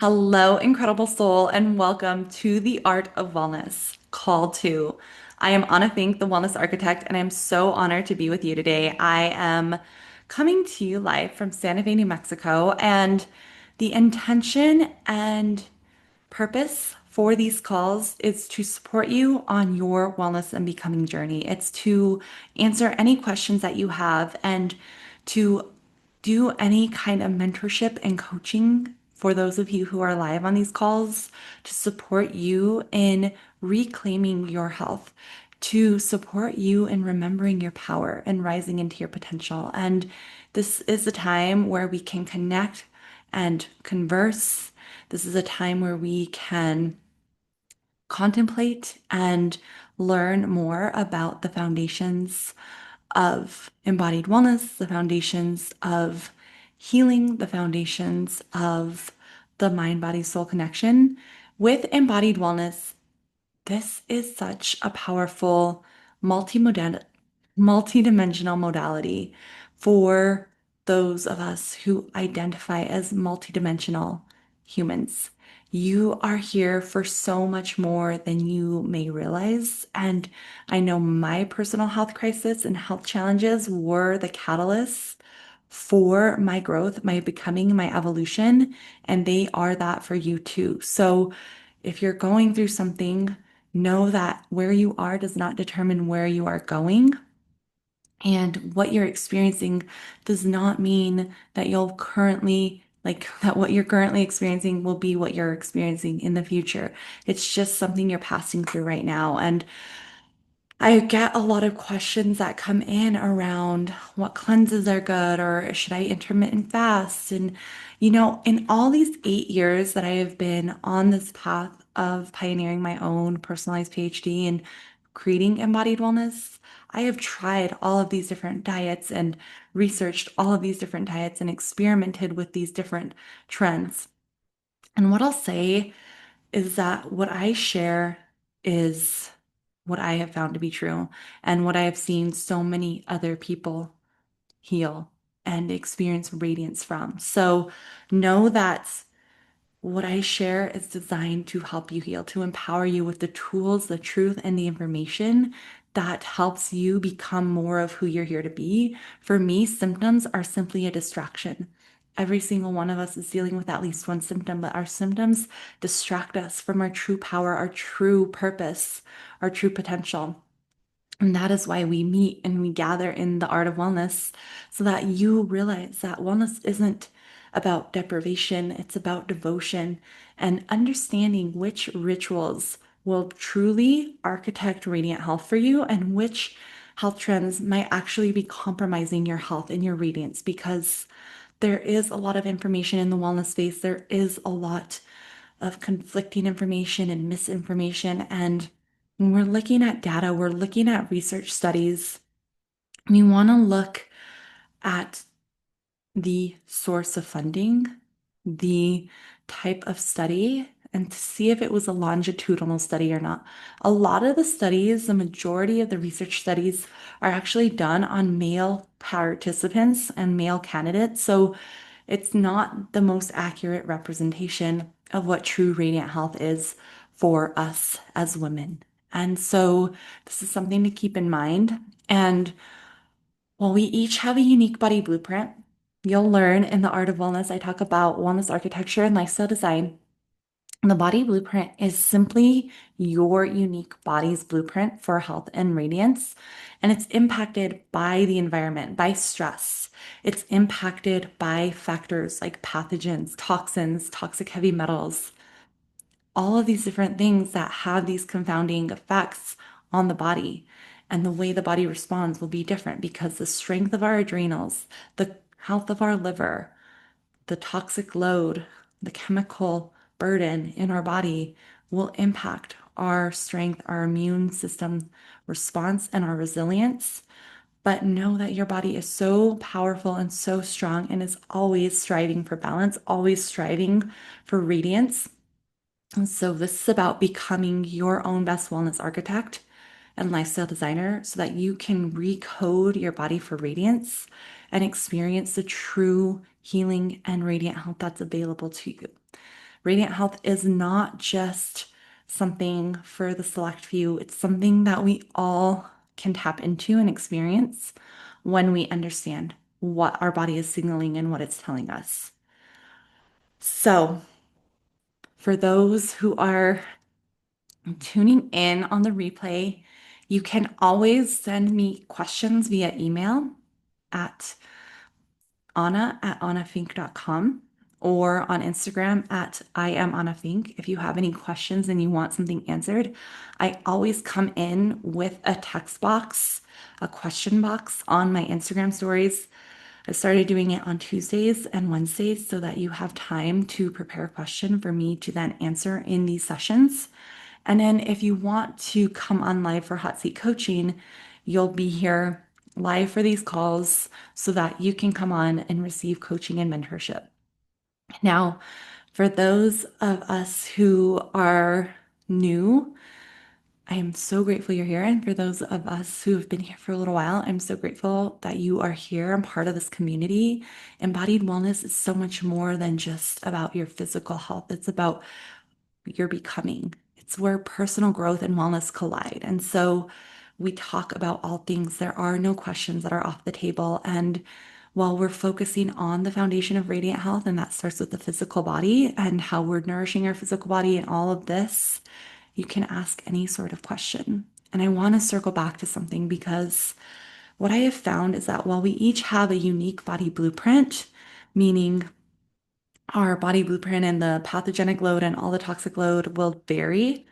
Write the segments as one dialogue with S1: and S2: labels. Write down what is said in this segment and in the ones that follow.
S1: Hello, incredible soul, and welcome to the Art of Wellness Call to. I am Anna Fink, the Wellness Architect, and I'm so honored to be with you today. I am coming to you live from Santa Fe, New Mexico, and the intention and purpose for these calls is to support you on your wellness and becoming journey. It's to answer any questions that you have and to do any kind of mentorship and coaching for those of you who are live on these calls to support you in reclaiming your health, to support you in remembering your power and rising into your potential. And this is a time where we can connect and converse. This is a time where we can contemplate and learn more about the foundations of embodied wellness, the foundations of healing, the foundations of the mind body soul connection. With embodied wellness, this is such a powerful multi-dimensional modality for those of us who identify as multidimensional humans. You are here for so much more than you may realize. And I know my personal health crisis and health challenges were the catalysts for my growth, my becoming, my evolution, and they are that for you too. So if you're going through something, know that where you are does not determine where you are going. And what you're experiencing does not mean that that what you're currently experiencing will be what you're experiencing in the future. It's just something you're passing through right now. And I get a lot of questions that come in around what cleanses are good or should I intermittent fast? And, in all these 8 years that I have been on this path of pioneering my own personalized PhD and creating embodied wellness, I have tried all of these different diets and researched all of these different diets and experimented with these different trends. And what I'll say is that what I share is what I have found to be true and what I have seen so many other people heal and experience radiance from. So know that what I share is designed to help you heal, to empower you with the tools, the truth, and the information that helps you become more of who you're here to be. For me, symptoms are simply a distraction. Every single one of us is dealing with at least one symptom, but our symptoms distract us from our true power, our true purpose, our true potential. And that is why we meet and we gather in the art of wellness so that you realize that wellness isn't about deprivation, it's about devotion and understanding which rituals will truly architect radiant health for you and which health trends might actually be compromising your health and your radiance because there is a lot of information in the wellness space. There is a lot of conflicting information and misinformation. And when we're looking at data, we're looking at research studies, we want to look at the source of funding, the type of study, and to see if it was a longitudinal study or not. A lot of the studies, the majority of the research studies, are actually done on male participants and male candidates. So it's not the most accurate representation of what true radiant health is for us as women. And so this is something to keep in mind. And while we each have a unique body blueprint, you'll learn in the art of wellness, I talk about wellness architecture and lifestyle design. The body blueprint is simply your unique body's blueprint for health and radiance. And it's impacted by the environment, by stress. It's impacted by factors like pathogens, toxins, toxic heavy metals, all of these different things that have these confounding effects on the body. And the way the body responds will be different because the strength of our adrenals, the health of our liver, the toxic load, the chemical burden in our body will impact our strength, our immune system response, and our resilience. But know that your body is so powerful and so strong and is always striving for balance, always striving for radiance. And so, this is about becoming your own best wellness architect and lifestyle designer so that you can recode your body for radiance and experience the true healing and radiant health that's available to you. Radiant health is not just something for the select few, it's something that we all can tap into and experience when we understand what our body is signaling and what it's telling us. So, for those who are tuning in on the replay, you can always send me questions via email at anna@annafink.com or on Instagram at I am Anna Fink. If you have any questions and you want something answered, I always come in with a text box, a question box on my Instagram stories. I started doing it on Tuesdays and Wednesdays so that you have time to prepare a question for me to then answer in these sessions. And then if you want to come on live for hot seat coaching, you'll be here live for these calls so that you can come on and receive coaching and mentorship. Now, for those of us who are new, I am so grateful you're here. And for those of us who have been here for a little while, I'm so grateful that you are here. I'm part of this community. Embodied wellness is so much more than just about your physical health, it's about your becoming. It's where personal growth and wellness collide. And so we talk about all things. There are no questions that are off the table. And while we're focusing on the foundation of radiant health, and that starts with the physical body and how we're nourishing our physical body and all of this, you can ask any sort of question. And I want to circle back to something because what I have found is that while we each have a unique body blueprint, meaning our body blueprint and the pathogenic load and all the toxic load will vary,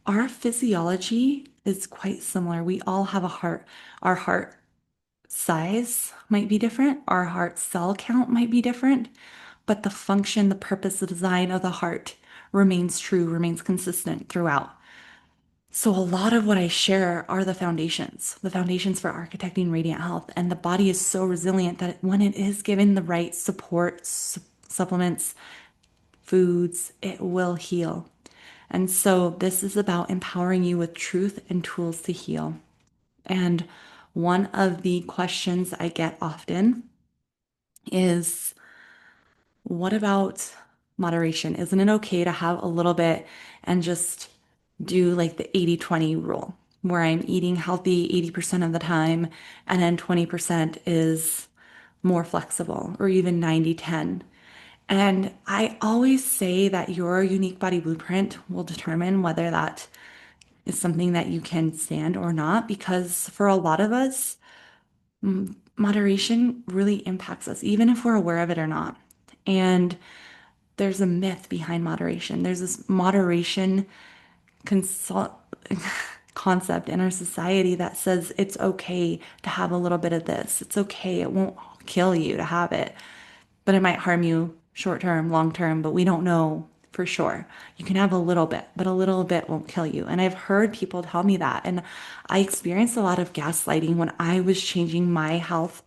S1: our physiology is quite similar. We all have a heart. Our heart size might be different, our heart cell count might be different, but the function, the purpose, the design of the heart remains true, remains consistent throughout. So, a lot of what I share are the foundations for architecting radiant health. And the body is so resilient that when it is given the right support, supplements, foods, it will heal. And so, this is about empowering you with truth and tools to heal. And one of the questions I get often is, what about moderation? Isn't it okay to have a little bit and just do like the 80-20 rule, where I'm eating healthy 80% of the time and then 20% is more flexible, or even 90-10? And I always say that your unique body blueprint will determine whether that is something that you can stand or not, because for a lot of us, moderation really impacts us, even if we're aware of it or not. And there's a myth behind moderation. There's this moderation consult concept in our society that says it's okay to have a little bit of this. It's okay. It won't kill you to have it, but it might harm you short term, long term, but we don't know for sure. You can have a little bit, but a little bit won't kill you. And I've heard people tell me that. And I experienced a lot of gaslighting when I was changing my health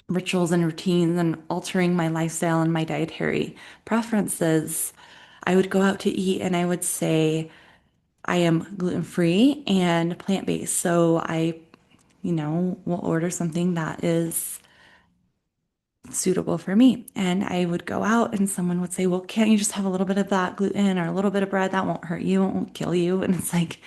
S1: rituals and routines and altering my lifestyle and my dietary preferences. I would go out to eat and I would say, I am gluten-free and plant-based. So I, will order something that is suitable for me. And I would go out and someone would say, well, can't you just have a little bit of that gluten or a little bit of bread? That won't hurt you, it won't kill you. And it's like,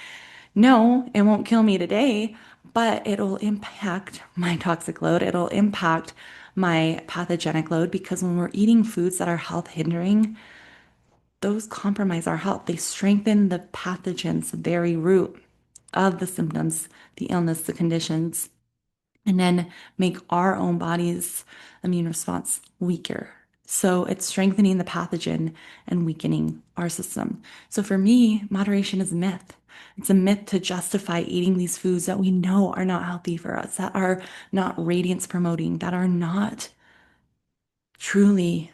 S1: no, it won't kill me today, but it'll impact my toxic load. It'll impact my pathogenic load, because when we're eating foods that are health hindering, those compromise our health. They strengthen the pathogens, the very root of the symptoms, the illness, the conditions, and then make our own body's immune response weaker. So it's strengthening the pathogen and weakening our system. So for me, moderation is a myth. It's a myth to justify eating these foods that we know are not healthy for us, that are not radiance promoting, that are not truly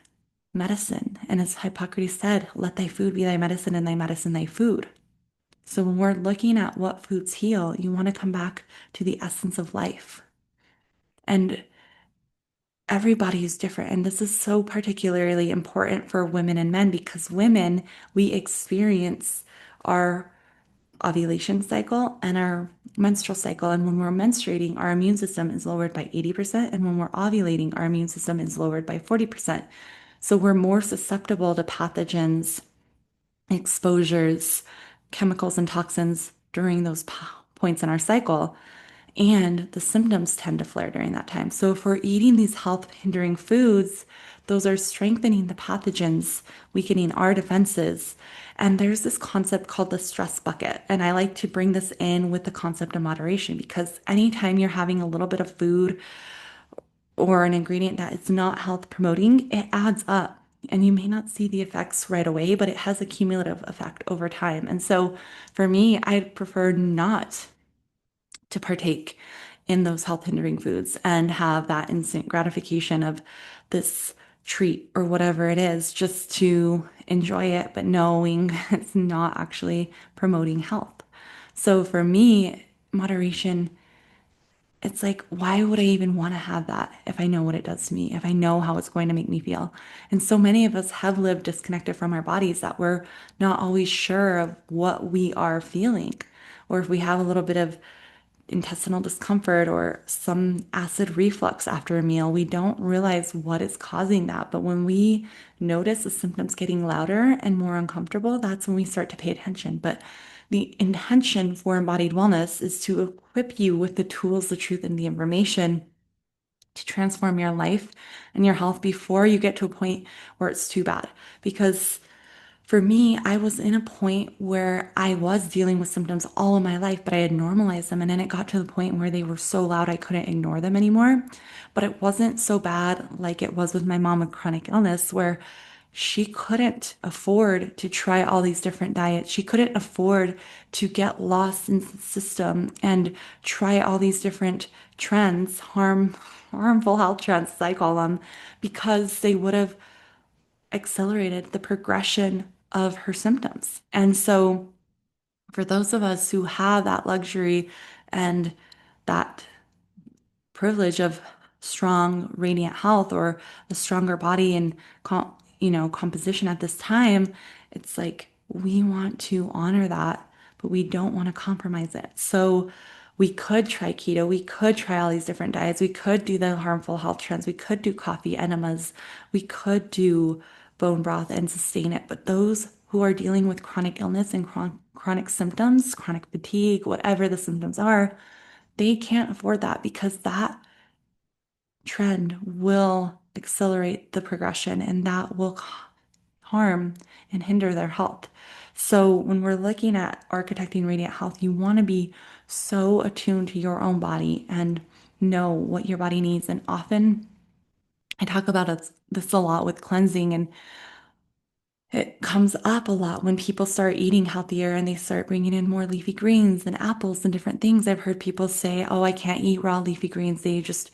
S1: medicine. And as Hippocrates said, let thy food be thy medicine and thy medicine thy food. So when we're looking at what foods heal, you want to come back to the essence of life. And everybody is different. And this is so particularly important for women and men, because women, we experience our ovulation cycle and our menstrual cycle. And when we're menstruating, our immune system is lowered by 80%. And when we're ovulating, our immune system is lowered by 40%. So we're more susceptible to pathogens, exposures, chemicals, and toxins during those points in our cycle. And the symptoms tend to flare during that time. So if we're eating these health hindering foods, those are strengthening the pathogens, weakening our defenses. And there's this concept called the stress bucket. And I like to bring this in with the concept of moderation because anytime you're having a little bit of food or an ingredient that is not health promoting, it adds up. And you may not see the effects right away, but it has a cumulative effect over time. And so for me, I prefer not to partake in those health hindering foods and have that instant gratification of this treat or whatever it is just to enjoy it, but knowing it's not actually promoting health. So for me, moderation, it's like, why would I even want to have that if I know what it does to me, if I know how it's going to make me feel? And so many of us have lived disconnected from our bodies that we're not always sure of what we are feeling. Or if we have a little bit of intestinal discomfort or some acid reflux after a meal, we don't realize what is causing that. But when we notice the symptoms getting louder and more uncomfortable, that's when we start to pay attention. But the intention for embodied wellness is to equip you with the tools, the truth, and the information to transform your life and your health before you get to a point where it's too bad. Because for me, I was in a point where I was dealing with symptoms all of my life, but I had normalized them. And then it got to the point where they were so loud I couldn't ignore them anymore. But it wasn't so bad like it was with my mom with chronic illness, where she couldn't afford to try all these different diets. She couldn't afford to get lost in the system and try all these different trends, harmful health trends, as I call them, because they would have accelerated the progression of her symptoms. And so, for those of us who have that luxury and that privilege of strong, radiant health or a stronger body and composition at this time, it's like we want to honor that, but we don't want to compromise it. So we could try keto, we could try all these different diets, we could do the harmful health trends, we could do coffee enemas, we could do bone broth and sustain it. But those who are dealing with chronic illness and chronic symptoms, chronic fatigue, whatever the symptoms are, they can't afford that because that trend will accelerate the progression and that will harm and hinder their health. So, when we're looking at architecting radiant health, you want to be so attuned to your own body and know what your body needs. And often I talk about this a lot with cleansing, and it comes up a lot when people start eating healthier and they start bringing in more leafy greens and apples and different things. I've heard people say, "Oh, I can't eat raw leafy greens. They just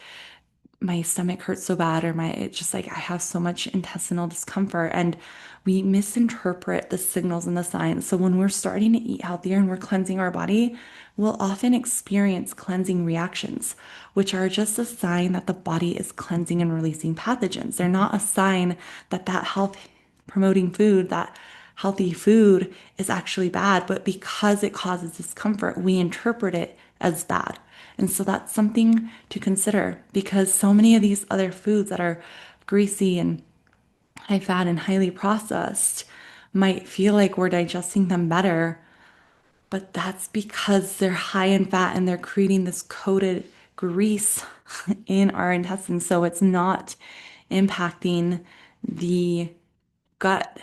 S1: my stomach hurts so bad," or it's just like I have so much intestinal discomfort. And we misinterpret the signals and the signs. So when we're starting to eat healthier and we're cleansing our body, we'll often experience cleansing reactions, which are just a sign that the body is cleansing and releasing pathogens. They're not a sign that that health promoting food, that healthy food is actually bad, but because it causes discomfort, we interpret it as bad. And so that's something to consider because so many of these other foods that are greasy and high fat and highly processed might feel like we're digesting them better, but that's because they're high in fat and they're creating this coated grease in our intestines. So it's not impacting the gut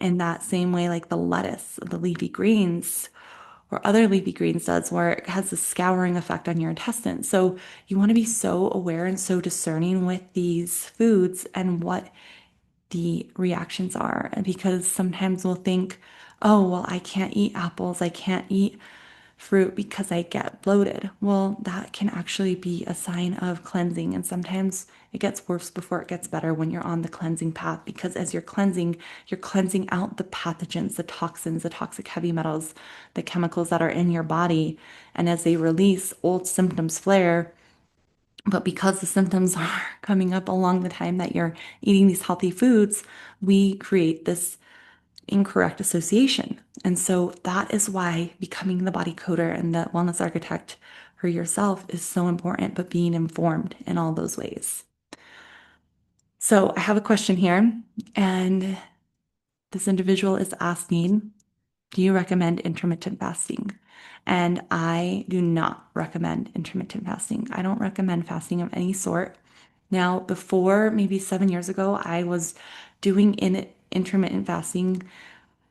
S1: in that same way like the lettuce, the leafy greens, or other leafy greens does, where it has a scouring effect on your intestines. So you want to be so aware and so discerning with these foods and what the reactions are. Because sometimes we'll think, oh, well, I can't eat apples, I can't eat fruit because I get bloated. Well, that can actually be a sign of cleansing. And sometimes it gets worse before it gets better when you're on the cleansing path, because as you're cleansing out the pathogens, the toxins, the toxic heavy metals, the chemicals that are in your body. And as they release, old symptoms flare. But because the symptoms are coming up along the time that you're eating these healthy foods, we create this incorrect association. And so that is why becoming the body coder and the wellness architect for yourself is so important, but being informed in all those ways. So I have a question here, and this individual is asking, do you recommend intermittent fasting? And I do not recommend intermittent fasting. I don't recommend fasting of any sort. Now, before maybe 7 years ago, I was doing intermittent fasting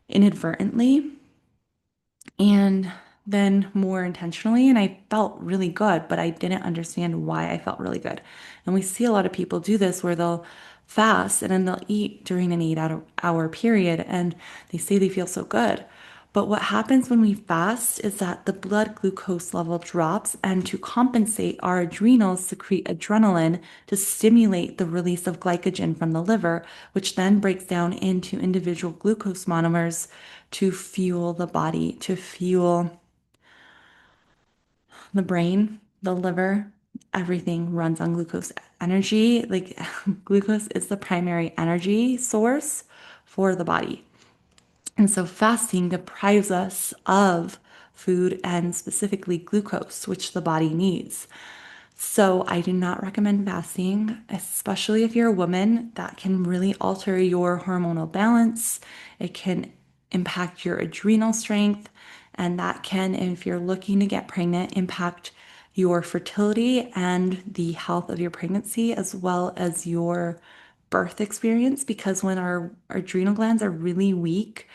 S1: inadvertently and then more intentionally, and I felt really good, but I didn't understand why I felt really good. And we see a lot of people do this where they'll fast and then they'll eat during an 8 hour period and they say they feel so good. But what happens when we fast is that the blood glucose level drops, and to compensate, our adrenals secrete adrenaline to stimulate the release of glycogen from the liver, which then breaks down into individual glucose monomers to fuel the body, to fuel the brain, the liver. Everything runs on glucose energy. Like glucose is the primary energy source for the body. And so fasting deprives us of food and specifically glucose, which the body needs. So I do not recommend fasting, especially if you're a woman. That can really alter your hormonal balance. It can impact your adrenal strength, and that can, if you're looking to get pregnant, impact your fertility and the health of your pregnancy, as well as your birth experience. Because when our adrenal glands are really weak,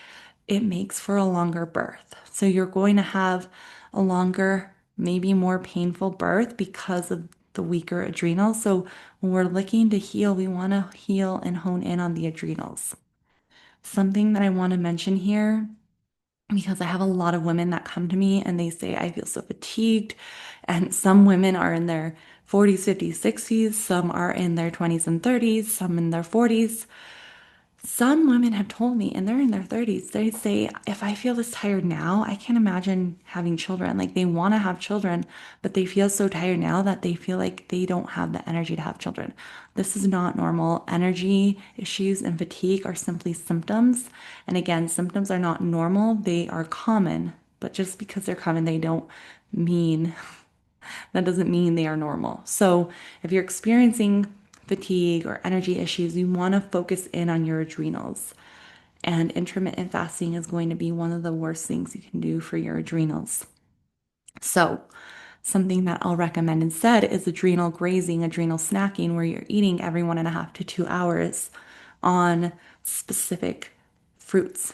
S1: it makes for a longer birth. So you're going to have a longer, maybe more painful birth because of the weaker adrenals. So when we're looking to heal, we want to heal and hone in on the adrenals. Something that I want to mention here, because I have a lot of women that come to me and they say, I feel so fatigued. And some women are in their 40s, 50s, 60s, some are in their 20s and 30s, some in their 40s. Some women have told me, and they're in their 30s, they say, if I feel this tired now, I can't imagine having children. Like they want to have children, but they feel so tired now that they feel like they don't have the energy to have children. This is not normal. Energy issues and fatigue are simply symptoms. And again, symptoms are not normal, they are common. But just because they're common, mean that doesn't mean they are normal. So if you're experiencing fatigue or energy issues, you want to focus in on your adrenals. And intermittent fasting is going to be one of the worst things you can do for your adrenals. So, something that I'll recommend instead is adrenal grazing, adrenal snacking, where you're eating every 1.5 to 2 hours on specific fruits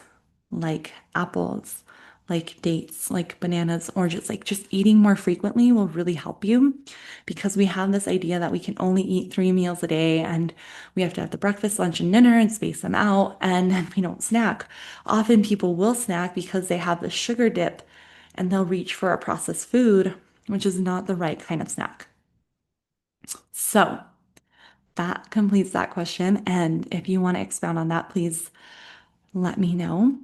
S1: like apples, like dates, like bananas, oranges. Like just eating more frequently will really help you, because we have this idea that we can only eat 3 meals a day and we have to have the breakfast, lunch, and dinner and space them out, and then we don't snack. Often people will snack because they have the sugar dip and they'll reach for a processed food, which is not the right kind of snack. So that completes that question. And if you want to expound on that, please let me know.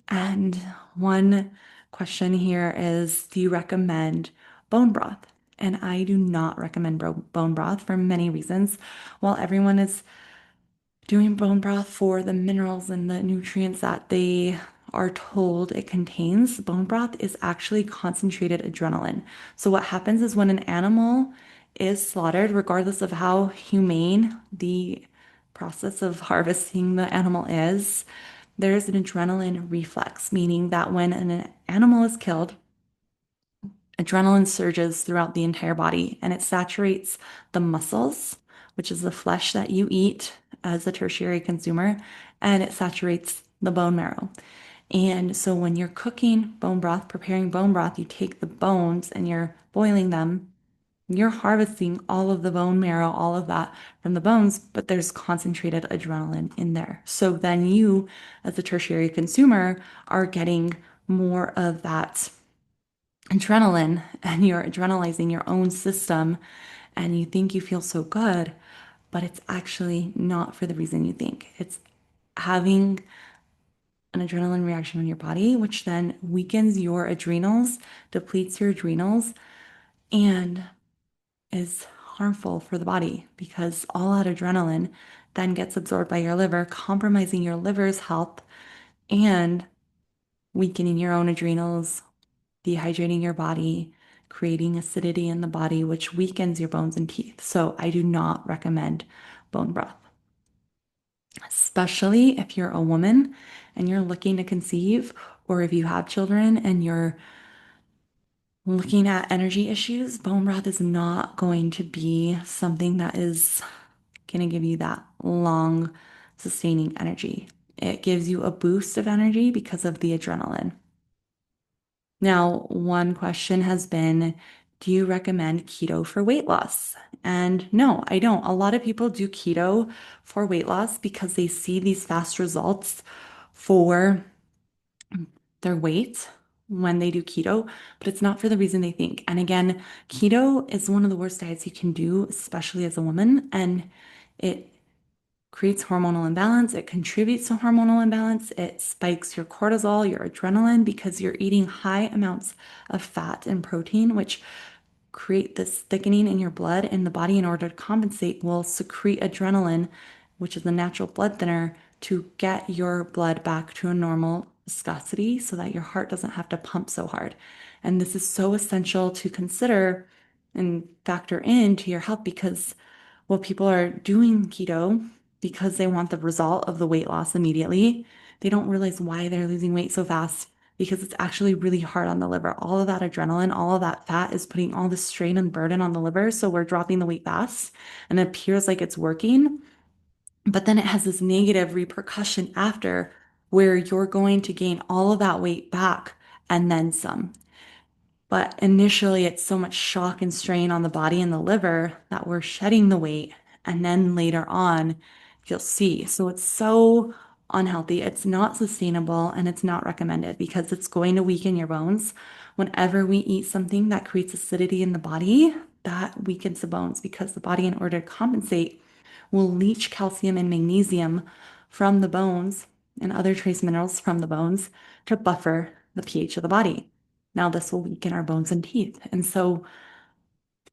S1: And one question here is, do you recommend bone broth? And I do not recommend bone broth for many reasons. While everyone is doing bone broth for the minerals and the nutrients that they are told it contains, bone broth is actually concentrated adrenaline. So, what happens is when an animal is slaughtered, regardless of how humane the process of harvesting the animal is, there's an adrenaline reflex, meaning that when an animal is killed, adrenaline surges throughout the entire body and it saturates the muscles, which is the flesh that you eat as a tertiary consumer, and it saturates the bone marrow. And so when you're cooking bone broth, preparing bone broth, you take the bones and you're boiling them. You're harvesting all of the bone marrow, all of that from the bones, but there's concentrated adrenaline in there. So then you, as a tertiary consumer, are getting more of that adrenaline, and you're adrenalizing your own system and you think you feel so good, but it's actually not for the reason you think. It's having an adrenaline reaction in your body, which then weakens your adrenals, depletes your adrenals, and is harmful for the body because all that adrenaline then gets absorbed by your liver, compromising your liver's health and weakening your own adrenals, dehydrating your body, creating acidity in the body, which weakens your bones and teeth. So I do not recommend bone broth. especially if you're a woman and you're looking to conceive, or if you have children and you're looking at energy issues, bone broth is not going to be something that is going to give you that long, sustaining energy. It gives you a boost of energy because of the adrenaline. Now, one question has been, do you recommend keto for weight loss? And no, I don't. A lot of people do keto for weight loss because they see these fast results for their weight when they do keto, but it's not for the reason they think. And again, keto is one of the worst diets you can do, especially as a woman, and it creates hormonal imbalance. It contributes to hormonal imbalance. It spikes your cortisol, your adrenaline, because you're eating high amounts of fat and protein, which create this thickening in your blood, and the body, in order to compensate, will secrete adrenaline, which is a natural blood thinner, to get your blood back to a normal viscosity so that your heart doesn't have to pump so hard. And this is so essential to consider and factor into your health because well, people are doing keto because they want the result of the weight loss immediately. They don't realize why they're losing weight so fast because it's actually really hard on the liver. All of that adrenaline, all of that fat is putting all the strain and burden on the liver. So we're dropping the weight fast and it appears like it's working. But then it has this negative repercussion after where you're going to gain all of that weight back and then some. But initially, it's so much shock and strain on the body and the liver that we're shedding the weight. And then later on, you'll see. So it's so unhealthy. It's not sustainable and it's not recommended because it's going to weaken your bones. Whenever we eat something that creates acidity in the body, that weakens the bones because the body, in order to compensate, will leach calcium and magnesium from the bones and other trace minerals from the bones to buffer the pH of the body. Now, this will weaken our bones and teeth. And so,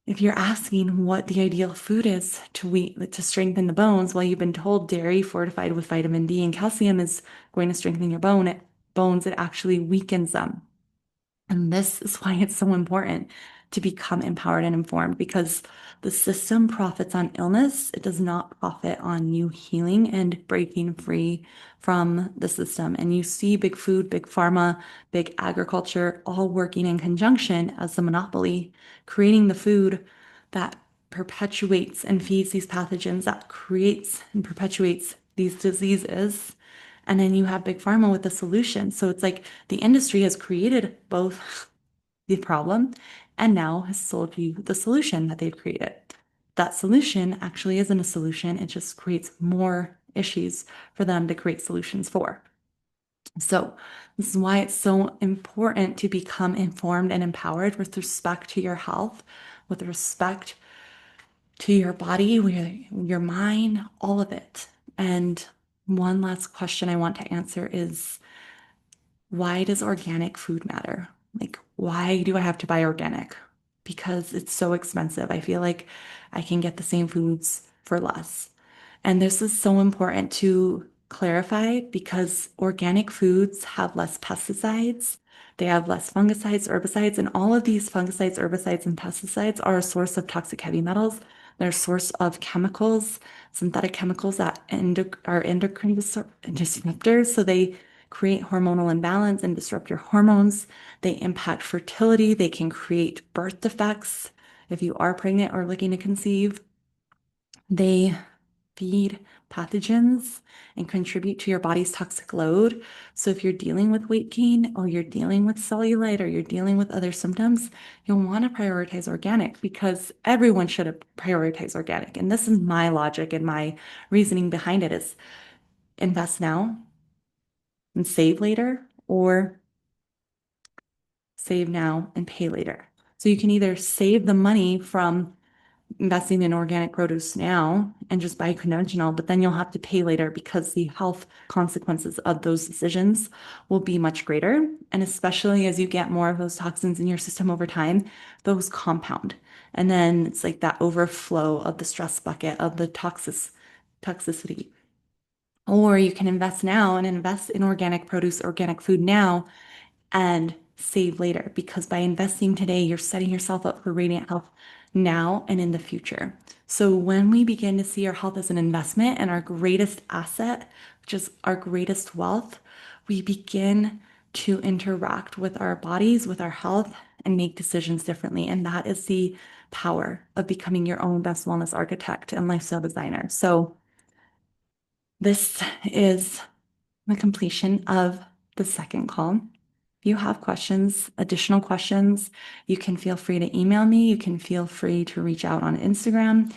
S1: if you're asking what the ideal food is to strengthen the bones, well, you've been told dairy fortified with vitamin D and calcium is going to strengthen your bones, it actually weakens them. And this is why it's so important to become empowered and informed because the system profits on illness. It does not profit on you healing and breaking free from the system. And you see big food, big pharma, big agriculture all working in conjunction as the monopoly, creating the food that perpetuates and feeds these pathogens, that creates and perpetuates these diseases. And then you have big pharma with the solution. So it's like the industry has created both the problem and now has sold you the solution that they've created. That solution actually isn't a solution. It just creates more issues for them to create solutions for. So this is why it's so important to become informed and empowered with respect to your health, with respect to your body, your mind, all of it. And one last question I want to answer is why does organic food matter? Like, why do I have to buy organic? Because it's so expensive. I feel like I can get the same foods for less. And this is so important to clarify because organic foods have less pesticides, they have less fungicides, herbicides, and all of these fungicides, herbicides, and pesticides are a source of toxic heavy metals. They're a source of chemicals, synthetic chemicals that are endocrine disruptors. So they create hormonal imbalance and disrupt your hormones. They impact fertility. They can create birth defects if you are pregnant or looking to conceive. They feed pathogens and contribute to your body's toxic load. So if you're dealing with weight gain or you're dealing with cellulite or you're dealing with other symptoms, you'll want to prioritize organic because everyone should prioritize organic. And this is my logic and my reasoning behind it is invest now and save later or save now and pay later. So you can either save the money from investing in organic produce now and just buy conventional, but then you'll have to pay later because the health consequences of those decisions will be much greater. And especially as you get more of those toxins in your system over time, those compound. And then it's like that overflow of the stress bucket of the toxicity. Or you can invest now and invest in organic produce, organic food now, and save later because by investing today, you're setting yourself up for radiant health now and in the future. So when we begin to see our health as an investment and our greatest asset, which is our greatest wealth, we begin to interact with our bodies, with our health, and make decisions differently. And that is the power of becoming your own best wellness architect and lifestyle designer. So this is the completion of the second call. If you have questions, additional questions, you can feel free to email me. You can feel free to reach out on Instagram.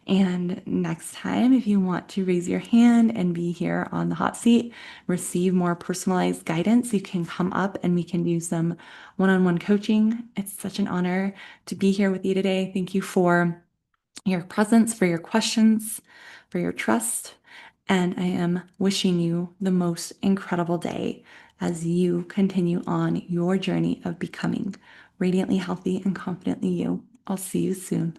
S1: And next time, if you want to raise your hand and be here on the hot seat, receive more personalized guidance, you can come up and we can do some one-on-one coaching. It's such an honor to be here with you today. Thank you for your presence, for your questions, for your trust. And I am wishing you the most incredible day as you continue on your journey of becoming radiantly healthy and confidently you. I'll see you soon.